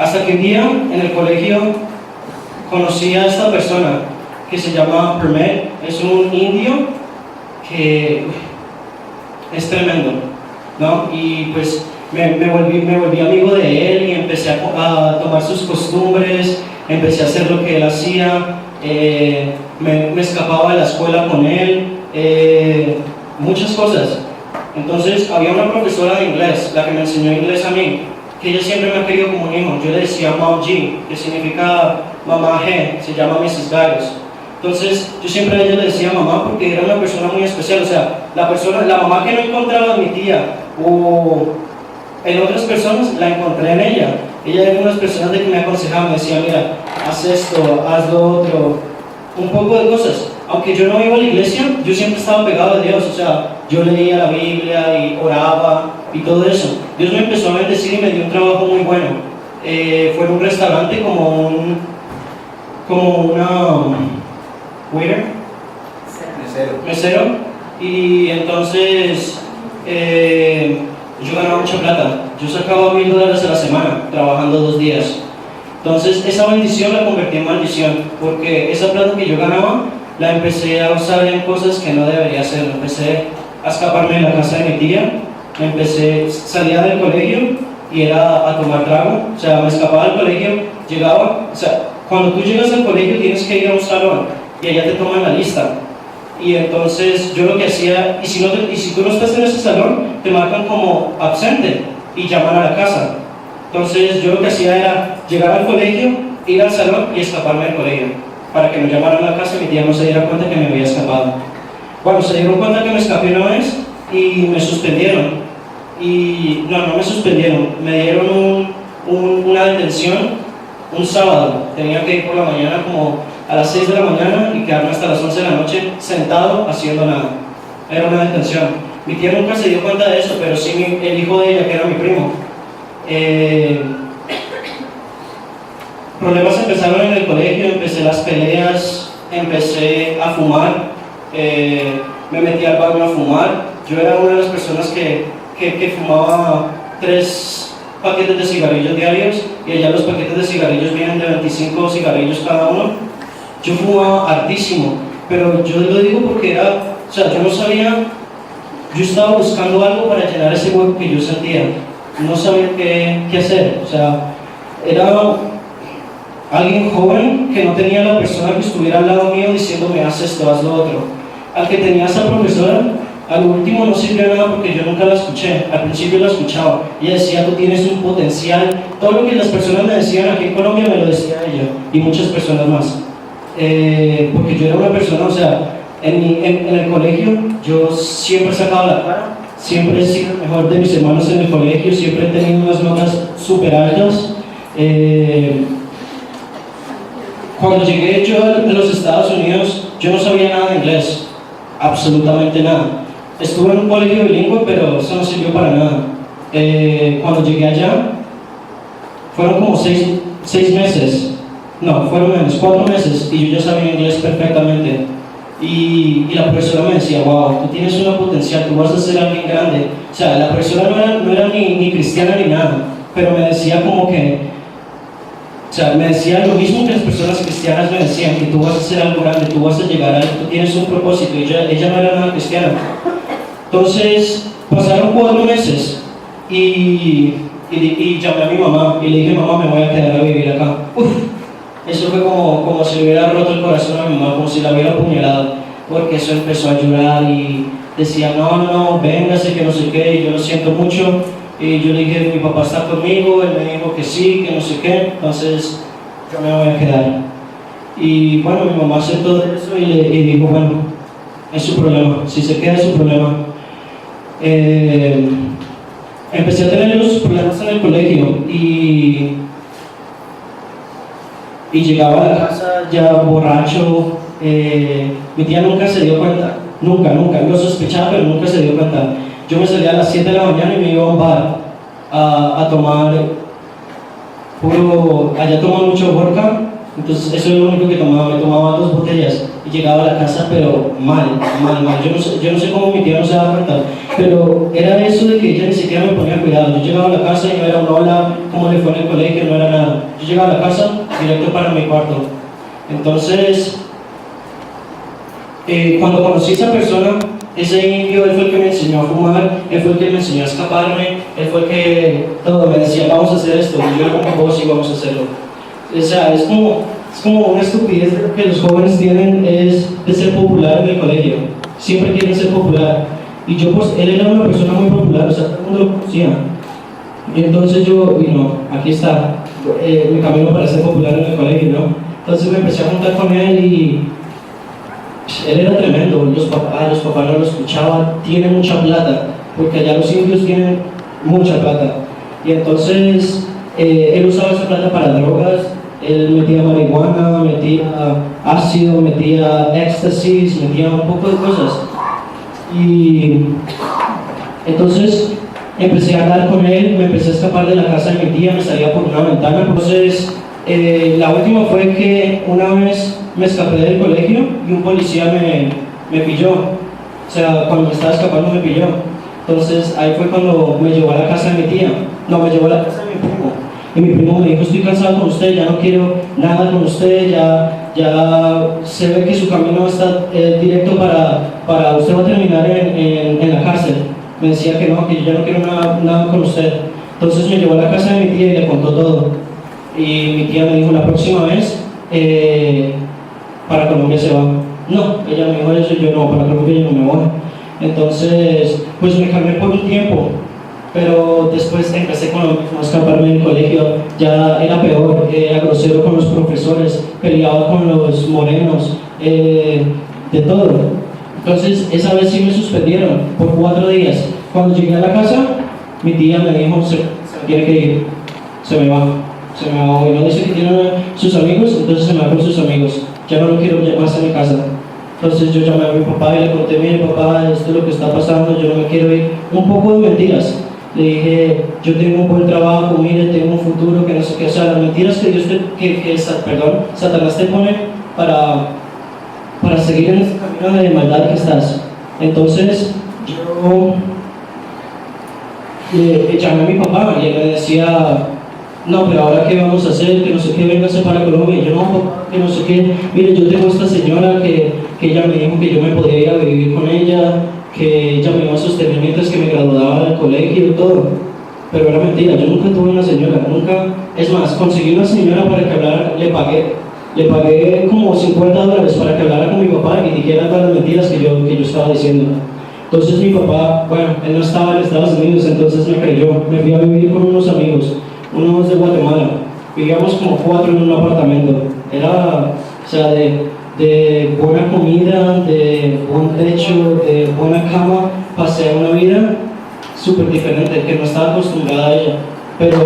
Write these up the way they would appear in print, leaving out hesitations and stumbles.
Hasta que un día en el colegio conocí a esta persona que se llama Permet. Es un indio que es tremendo, ¿no? Y pues me volví amigo de él y empecé a tomar sus costumbres, empecé a hacer lo que él hacía, me escapaba de la escuela con él, muchas cosas. Entonces había una profesora de inglés, la que me enseñó inglés a mí, que ella siempre me ha querido como un hijo. Yo le decía Mom G, que significa mamá G, se llama Mrs. Gallos. Entonces yo siempre a ella le decía mamá porque era una persona muy especial, o sea, la mamá que no encontraba en mi tía o en otras personas, la encontré en ella. Ella era una de las personas de que me aconsejaba, me decía, mira, haz esto, haz lo otro, un poco de cosas. Aunque yo no iba a la iglesia, yo siempre estaba pegado a Dios, o sea, yo leía la Biblia y oraba y todo eso. Dios me empezó a bendecir y me dio un trabajo muy bueno. Fue en un restaurante como una waiter, mesero, y entonces yo ganaba mucha plata. Yo sacaba $1000 a la semana trabajando 2 días. Entonces esa bendición la convertí en maldición, porque esa plata que yo ganaba la empecé a usar en cosas que no debería hacer. Empecé a escaparme de la casa de mi tía, salía del colegio y era a tomar trago. O sea, me escapaba del colegio, llegaba, o sea, cuando tú llegas al colegio tienes que ir a un salón y allá te toman la lista. Y entonces yo lo que hacía, y si tú no estás en ese salón, te marcan como absente y llaman a la casa. Entonces yo lo que hacía era llegar al colegio, ir al salón y escaparme del colegio, para que me llamaran a la casa y mi tía no se diera cuenta que me había escapado. Bueno, se dieron cuenta que me escapé una vez y me suspendieron. Y no me suspendieron, me dieron una detención un sábado. Tenía que ir por la mañana como a las 6 de la mañana y quedarme hasta las 11 de la noche sentado haciendo nada. Era una detención. Mi tía nunca se dio cuenta de eso, pero sí el hijo de ella, que era mi primo. Problemas empezaron en el colegio, empecé las peleas, empecé a fumar, me metí al baño a fumar. Yo era una de las personas que fumaba 3 paquetes de cigarrillos diarios, y allá los paquetes de cigarrillos vienen de 25 cigarrillos cada uno. Yo fumaba hartísimo, pero yo lo digo porque yo no sabía, yo estaba buscando algo para llenar ese hueco que yo sentía, no sabía qué hacer. O sea, era alguien joven que no tenía la persona que estuviera al lado mío diciéndome haz esto, haz lo otro. Al que tenía esa profesora, al último no sirvió nada porque yo nunca la escuché. Al principio la escuchaba, ella decía tú tienes un potencial. Todo lo que las personas me decían aquí en Colombia me lo decía ella y muchas personas más, porque yo era una persona, o sea, en el colegio yo siempre he sacado la cara, siempre he sido el mejor de mis hermanos en el colegio, siempre he tenido unas notas súper altas. Cuando llegué yo a los Estados Unidos, yo no sabía nada de inglés, absolutamente nada. Estuve en un colegio bilingüe, pero eso no sirvió para nada. Cuando llegué allá, fueron como 6 meses, no, fueron menos, 4 meses, y yo ya sabía inglés perfectamente. Y la profesora me decía, wow, tú tienes una potencial, tú vas a ser alguien grande. O sea, la profesora no era ni cristiana ni nada, pero me decía como que, o sea, me decía lo mismo que las personas cristianas me decían, que tú vas a ser algo grande, tú vas a llegar a algo, tú tienes un propósito, y ella no era nada cristiana. Entonces, pasaron 4 meses y llamé a mi mamá y le dije, mamá, me voy a quedar a vivir acá. Uf, eso fue como si le hubiera roto el corazón a mi mamá, como si la hubiera apuñalado, porque eso empezó a llorar y decía, no, véngase, que no sé qué, y yo lo siento mucho. Y yo le dije, mi papá está conmigo, él me dijo que sí, que no sé qué, entonces yo me voy a quedar. Y bueno, mi mamá aceptó de eso y dijo, bueno, es su problema, si se queda es su problema. Empecé a tener los problemas en el colegio y llegaba a la casa ya borracho. Mi tía nunca se dio cuenta, nunca, lo sospechaba, pero nunca se dio cuenta. Yo me salía a las 7 de la mañana y me iba a un bar a tomar allá toman mucho vodka Entonces eso es lo único que tomaba, me tomaba 2 botellas y llegaba a la casa pero mal. Yo no sé cómo mi tía no se daba cuenta, pero era eso de que ella ni siquiera me ponía cuidado. Yo llegaba a la casa y no era un hola, cómo le fue en el colegio, no era nada. Yo llegaba a la casa directo para mi cuarto. Entonces, cuando conocí a esa persona, ese indio, él fue el que me enseñó a fumar, él fue el que me enseñó a escaparme, él fue el que todo me decía, vamos a hacer esto, y yo como vos sí vamos a hacerlo. O sea, es como una estupidez que los jóvenes tienen es de ser popular en el colegio. Siempre quieren ser popular. Y yo, pues, él era una persona muy popular, o sea, todo el mundo lo conocía. Y entonces yo, aquí está, mi camino para ser popular en el colegio, ¿no? Entonces me empecé a juntar con él y él era tremendo. Los papás no lo escuchaban, tiene mucha plata, porque allá los indios tienen mucha plata. Y entonces él usaba esa plata para drogas. Él metía marihuana, metía ácido, metía éxtasis, metía un poco de cosas. Y entonces empecé a hablar con él, me empecé a escapar de la casa de mi tía, me salía por una ventana. Entonces, la última fue que una vez me escapé del colegio y un policía me pilló. O sea, cuando me estaba escapando me pilló. Entonces, ahí fue cuando me llevó a la casa de mi tía. No, me llevó a la casa de mi primo. Y mi primo me dijo, estoy cansado con usted, ya no quiero nada con usted, ya se ve que su camino está directo para usted va a terminar en la cárcel. Me decía que no, que yo ya no quiero nada con usted. Entonces me llevó a la casa de mi tía y le contó todo. Y mi tía me dijo, la próxima vez, para Colombia se va. No, ella me dijo eso, yo no, para Colombia yo no me voy. Entonces, pues me calmé por un tiempo. Pero después empecé a escaparme del colegio, ya era peor, era grosero con los profesores, peleaba con los morenos, de todo. Entonces esa vez sí me suspendieron por 4 días. Cuando llegué a la casa, mi tía me dijo, se tiene que ir, se me va. Y no dice que tiene sus amigos, entonces se me va con sus amigos, ya no lo quiero más en mi casa. Entonces yo llamé a mi papá y le conté, mire papá, esto es lo que está pasando, yo no me quiero ir. Un poco de mentiras. Le dije, yo tengo un buen trabajo, mire, tengo un futuro, que no sé qué. O sea, las mentiras que Satanás te pone para seguir en este camino de maldad que estás. Entonces, yo llamé a mi papá y él me decía, no, pero ahora qué vamos a hacer, que no sé qué, véngase para Colombia. Y yo, no, papá, que no sé qué. Mire, yo tengo esta señora que ella me dijo que yo me podía ir a vivir con ella, que ella me iba a sostener mientras que me graduaba del colegio y todo. Pero era mentira, yo nunca tuve una señora, nunca. Es más, conseguí una señora para que hablara, le pagué como $50 para que hablara con mi papá y dijera todas las mentiras que yo estaba diciendo. Entonces mi papá, bueno, él no estaba en Estados Unidos, entonces me creyó, me fui a vivir con unos amigos, unos de Guatemala. Vivíamos como 4 en un apartamento. Era, o sea, de buena comida, de buen techo, de buena cama. Pasé una vida súper diferente, que no estaba acostumbrada a ella. Pero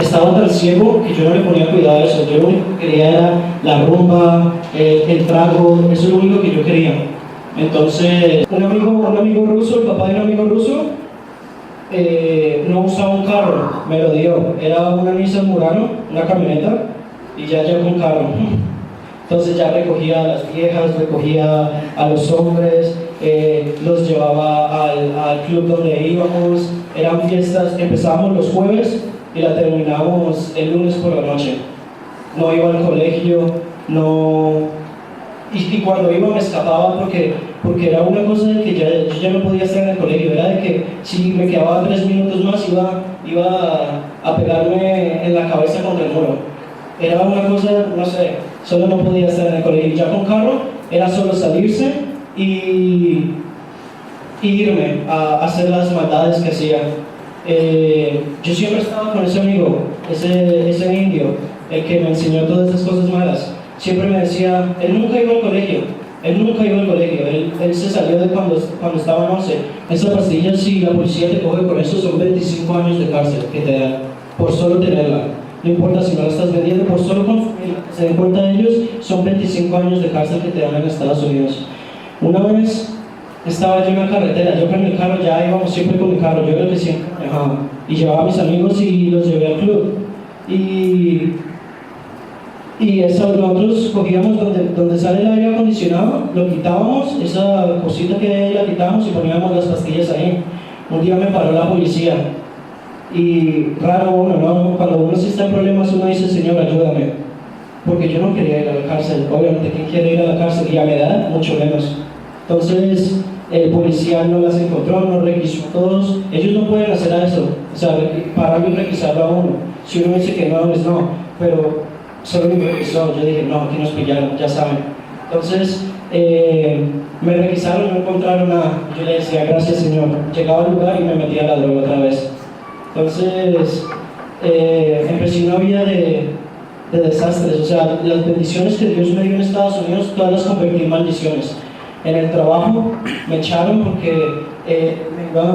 estaba tan ciego que yo no le ponía cuidado a eso. Yo lo único que quería era la rumba, el trago, eso es lo único que yo quería. Entonces, un amigo ruso, el papá de un amigo ruso, no usaba un carro, me lo dio. Era una Nissan Murano, una camioneta, y ya llegó un carro. Entonces ya recogía a las viejas, recogía a los hombres, los llevaba al club donde íbamos. Eran fiestas, empezábamos los jueves y la terminábamos el lunes por la noche. No iba al colegio, no. Y cuando iba me escapaba porque era una cosa de que yo ya no podía estar en el colegio. Era de que si me quedaba 3 minutos más iba a pegarme en la cabeza contra el muro. Era una cosa, no sé, solo no podía estar en el colegio. Ya con carro era solo salirse y irme a hacer las maldades que hacía. Yo siempre estaba con ese amigo, ese indio, el que me enseñó todas esas cosas malas. Siempre me decía, él nunca iba al colegio, él se salió de cuando estaba en 11. Esa pastilla, si la policía te coge con eso, son 25 años de cárcel que te dan por solo tenerla. No importa si no la estás vendiendo, por solo se den cuenta de ellos, son 25 años de cárcel que te dan en Estados Unidos. Una vez estaba yo en la carretera, yo con mi carro, ya íbamos siempre con mi carro, yo era el que siempre manejaba, y llevaba a mis amigos y los llevé al club. Y Y eso nosotros cogíamos donde sale el aire acondicionado, lo quitábamos, esa cosita que la quitábamos y poníamos las pastillas ahí. Un día me paró la policía y raro uno, ¿no? Cuando uno sí está en problemas uno dice, Señor, ayúdame, porque yo no quería ir a la cárcel. Obviamente, ¿quién quiere ir a la cárcel? Y a mi edad, mucho menos. Entonces, el policía no las encontró, no requisó a todos. Ellos no pueden hacer eso, o sea, pararlo y requisarlo a uno. Si uno dice que no, es no, pero solo me requisó. Yo dije, no, aquí nos pillaron, ya saben. Entonces, me requisaron y no encontraron nada. Yo le decía, gracias Señor. Llegaba al lugar y me metía a la droga otra vez. Entonces, empecé una vida de desastres. O sea, las bendiciones que Dios me dio en Estados Unidos, todas las convertí en maldiciones. En el trabajo me echaron porque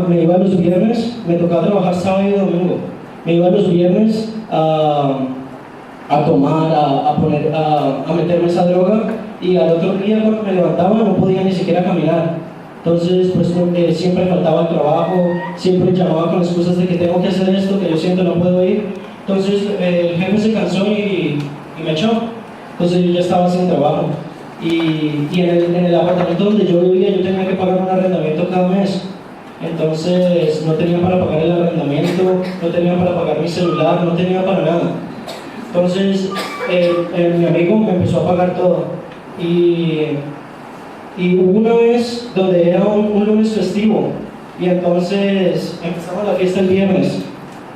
me iba los viernes, me tocaba trabajar sábado y domingo. Me iba los viernes a tomar, a meterme esa droga, y al otro día cuando me levantaba no podía ni siquiera caminar. Entonces, pues siempre faltaba el trabajo, siempre llamaba con excusas de que tengo que hacer esto, que yo siento no puedo ir. Entonces el jefe se cansó y me echó. Entonces yo ya estaba sin trabajo. Y en el apartamento donde yo vivía yo tenía que pagar un arrendamiento cada mes. Entonces no tenía para pagar el arrendamiento, no tenía para pagar mi celular, no tenía para nada. Entonces mi amigo me empezó a pagar todo. Y hubo una vez donde era un lunes festivo, y entonces empezamos la fiesta el viernes.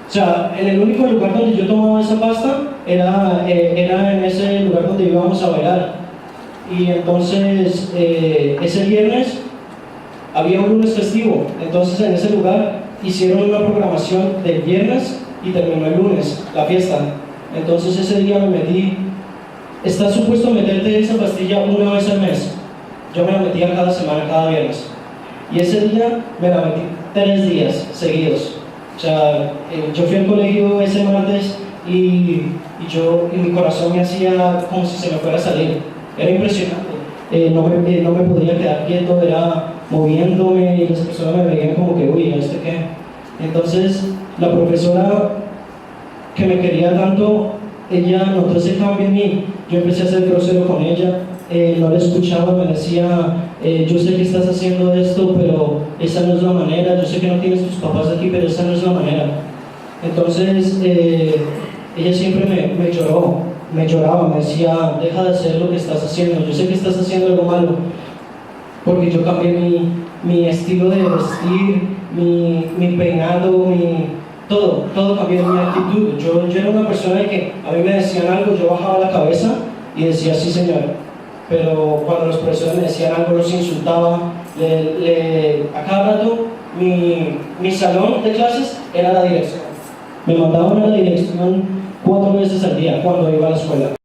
O sea, en el único lugar donde yo tomaba esa pasta era en ese lugar donde íbamos a bailar. Y entonces ese viernes había un lunes festivo, entonces en ese lugar hicieron una programación del viernes y terminó el lunes, la fiesta. Entonces ese día me metí. Estás supuesto a meterte esa pastilla una vez al mes. Yo me la metía cada semana, cada viernes. Y ese día me la metí 3 días seguidos. O sea, yo fui al colegio ese martes y mi corazón me hacía como si se me fuera a salir. Era impresionante. No me podía quedar quieto, era moviéndome, y las personas me veían como que, uy, ¿este qué? Entonces, la profesora que me quería tanto, ella notó ese cambio en mí. Yo empecé a ser grosero con ella, no la escuchaba, me decía, yo sé que estás haciendo esto, pero esa no es la manera. Yo sé que no tienes tus papás aquí, pero esa no es la manera. Entonces, ella siempre me lloraba, me decía, deja de hacer lo que estás haciendo, yo sé que estás haciendo algo malo, porque yo cambié mi estilo de vestir, mi peinado, todo cambió, mi actitud. Yo era una persona de que a mí me decían algo, yo bajaba la cabeza y decía, sí señor. Pero cuando los profesores me decían algo, los insultaba. A cada rato, mi salón de clases era la dirección. Me mandaban a la dirección 4 veces al día cuando iba a la escuela.